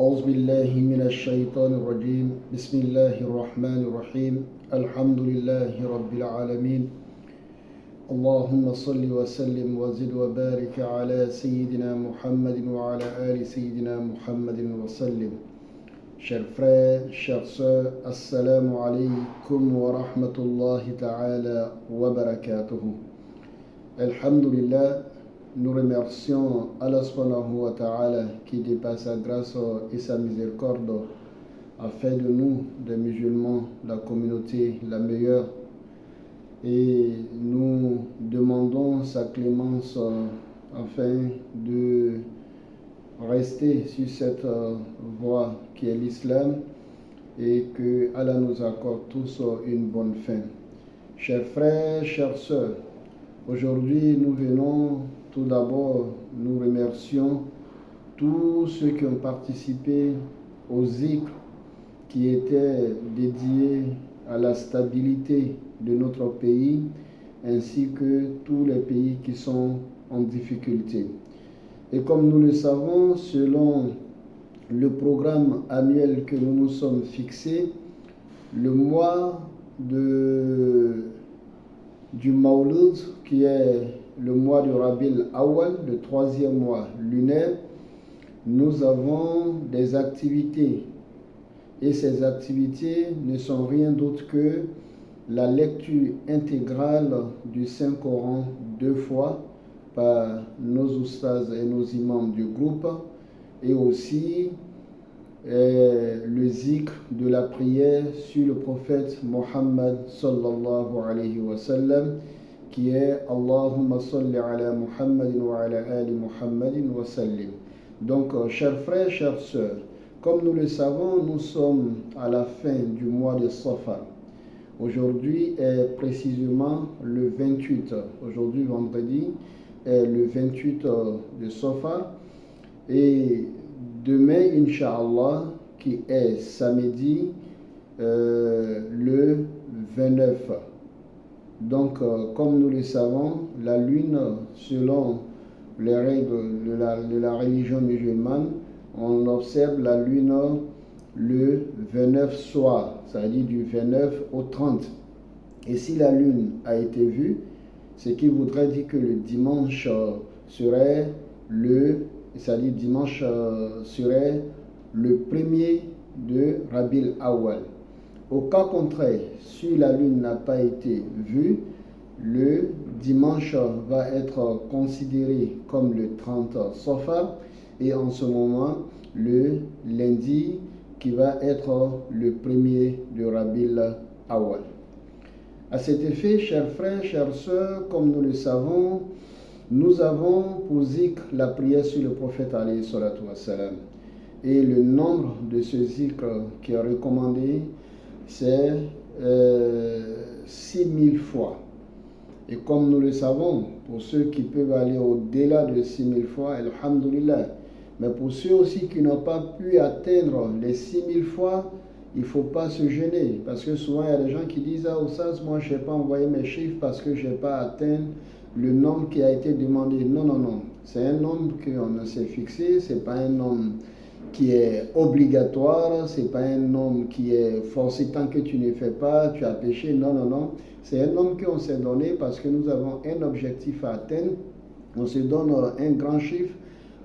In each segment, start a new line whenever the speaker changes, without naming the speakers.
أعوذ بالله من الشيطان الرجيم بسم الله الرحمن الرحيم الحمد لله رب العالمين اللهم صل وسلم وزد وبارك على سيدنا محمد وعلى آل سيدنا محمد وسلم. Chers frères, chères sœurs, assalamu alaikum wa rahmatullahi ta'ala wa barakatuhu. Alhamdulillah, nous remercions Allah subhanahu wa ta'ala qui dépasse sa grâce et sa miséricorde a fait de nous, des musulmans, la communauté la meilleure. Et nous demandons sa clémence afin de rester sur cette voie qui est l'islam et que Allah nous accorde tous une bonne fin. Chers frères, chères sœurs, aujourd'hui nous venons tout d'abord, nous remercions tous ceux qui ont participé au zikr qui était dédié à la stabilité de notre pays ainsi que tous les pays qui sont en difficulté. Et comme nous le savons, selon le programme annuel que nous nous sommes fixés, le mois du Mawlud, qui est le mois de Rabi'l Awwal, le troisième mois lunaire, nous avons des activités. Et ces activités ne sont rien d'autre que la lecture intégrale du Saint-Coran 2 fois par nos oustas et nos imams du groupe et aussi le zikr de la prière sur le prophète Mohammed sallallahu alayhi wa sallam qui est Allahumma salli ala Muhammadin wa ala ali Muhammadin wa sallim. Donc chers frères, chères sœurs, comme nous le savons, nous sommes à la fin du mois de Safar. Aujourd'hui est précisément le 28, aujourd'hui vendredi, est le 28 de Safar et demain, Inch'Allah, qui est samedi, le 29. Donc, comme nous le savons, la lune, selon les règles de la religion musulmane, on observe la lune le 29 soir, c'est-à-dire du 29 au 30. Et si la lune a été vue, ce qui voudrait dire que le dimanche serait c'est-à-dire dimanche serait le premier de Rabi'l Awwal. Au cas contraire, si la lune n'a pas été vue, le dimanche va être considéré comme le 30 Safar et en ce moment, le lundi qui va être le premier de Rabi'l Awwal. À cet effet, chers frères, chères sœurs, comme nous le savons, nous avons pour zikr la prière sur le prophète alayhi salatu wassalam. Et le nombre de ce zikr qui est recommandé, c'est 6000 fois. Et comme nous le savons, pour ceux qui peuvent aller au-delà de 6000 fois, alhamdulillah. Mais pour ceux aussi qui n'ont pas pu atteindre les 6000 fois, il ne faut pas se gêner. Parce que souvent, il y a des gens qui disent « Ah, Oustaz, moi, je n'ai pas envoyé mes chiffres parce que je n'ai pas atteint le nombre qui a été demandé. » Non, non, non. C'est un nombre qu'on s'est fixé. Ce n'est pas un nombre qui est obligatoire. Ce n'est pas un nombre qui est forcé. Tant que tu ne fais pas, tu as péché. Non, non, non. C'est un nombre qu'on s'est donné parce que nous avons un objectif à atteindre. On se donne un grand chiffre.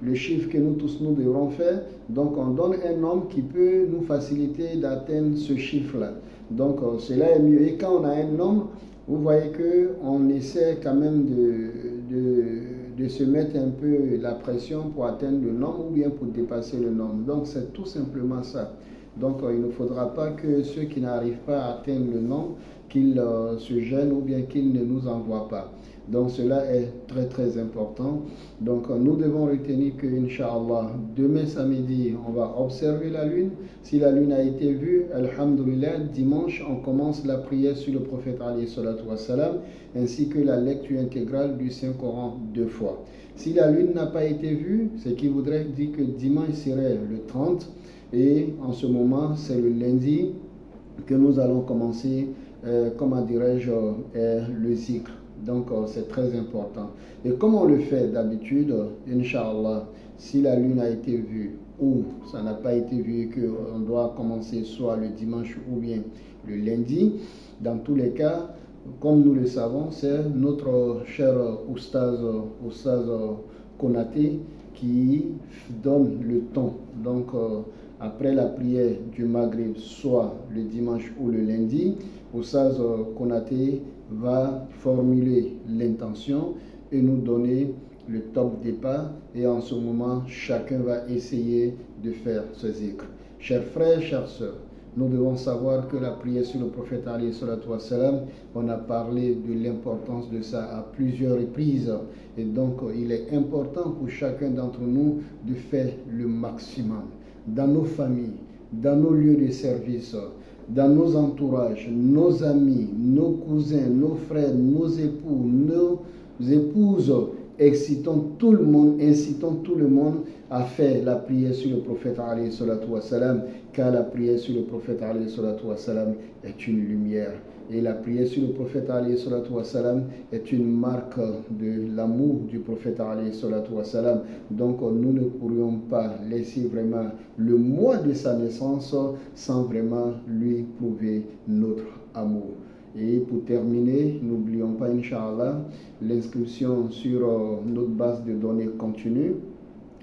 Le chiffre que nous tous nous devrons faire. Donc on donne un nombre qui peut nous faciliter d'atteindre ce chiffre-là. Donc cela est mieux. Et quand on a un nombre, vous voyez qu'on essaie quand même de se mettre un peu la pression pour atteindre le nombre ou bien pour dépasser le nombre. Donc c'est tout simplement ça. Donc il ne faudra pas que ceux qui n'arrivent pas à atteindre le nombre, qu'ils se gênent ou bien qu'ils ne nous envoient pas. Donc cela est très très important. Donc nous devons retenir que Inch'Allah, demain samedi, on va observer la lune. Si la lune a été vue, alhamdulillah, dimanche, on commence la prière sur le prophète alayhi salatu wassalam, ainsi que la lecture intégrale du Saint-Coran 2 fois. Si la lune n'a pas été vue, ce qui voudrait dire que dimanche serait le 30, et en ce moment, c'est le lundi que nous allons commencer, comment dirais-je, le zikr. Donc c'est très important. Et comme on le fait d'habitude, Inch'Allah, si la lune a été vue ou ça n'a pas été vu et qu'on doit commencer soit le dimanche ou bien le lundi, dans tous les cas, comme nous le savons, c'est notre cher Oustaz Konaté qui donne le temps. Donc, après la prière du Maghrib, soit le dimanche ou le lundi, Oustaz Konaté va formuler l'intention et nous donner le top départ. Et en ce moment, chacun va essayer de faire ce zikr. Chers frères, chères sœurs, nous devons savoir que la prière sur le prophète alayhi salatu wassalam, on a parlé de l'importance de ça à plusieurs reprises. Et donc, il est important pour chacun d'entre nous de faire le maximum. Dans nos familles, dans nos lieux de service, dans nos entourages, nos amis, nos cousins, nos frères, nos époux, nos épouses, incitons tout le monde à faire la prière sur le prophète alayhi salatu wassalam, car la prière sur le prophète alayhi salatu wassalam est une lumière. Et la prière sur le prophète alayhi salatu wassalam est une marque de l'amour du prophète alayhi salatu wassalam. Donc nous ne pourrions pas laisser vraiment le mois de sa naissance sans vraiment lui prouver notre amour. Et pour terminer, n'oublions pas, Inch'Allah, l'inscription sur notre base de données continue.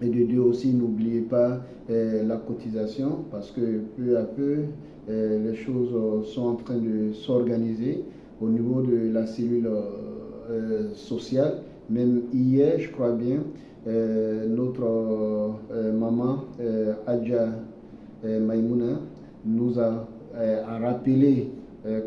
Et de deux aussi, n'oubliez pas la cotisation, parce que peu à peu, les choses sont en train de s'organiser au niveau de la cellule sociale. Même hier, je crois bien, notre maman, Adja Maïmouna, nous a rappelé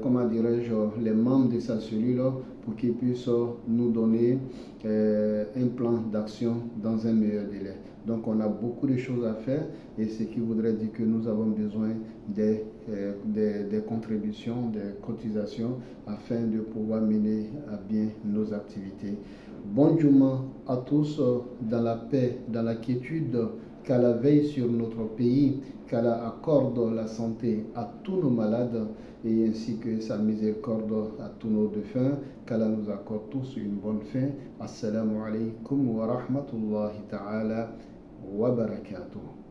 comment dirais-je, les membres de sa cellule pour qu'ils puissent nous donner un plan d'action dans un meilleur délai. Donc on a beaucoup de choses à faire et ce qui voudrait dire que nous avons besoin des contributions, des cotisations afin de pouvoir mener à bien nos activités. Bon Juma à tous dans la paix, dans la quiétude, qu'Allah veille sur notre pays, qu'Allah accorde la santé à tous nos malades et ainsi que sa miséricorde à tous nos défunts, qu'Allah nous accorde tous une bonne fin. Assalamu alaikum wa rahmatullahi ta'ala wa barakatuh.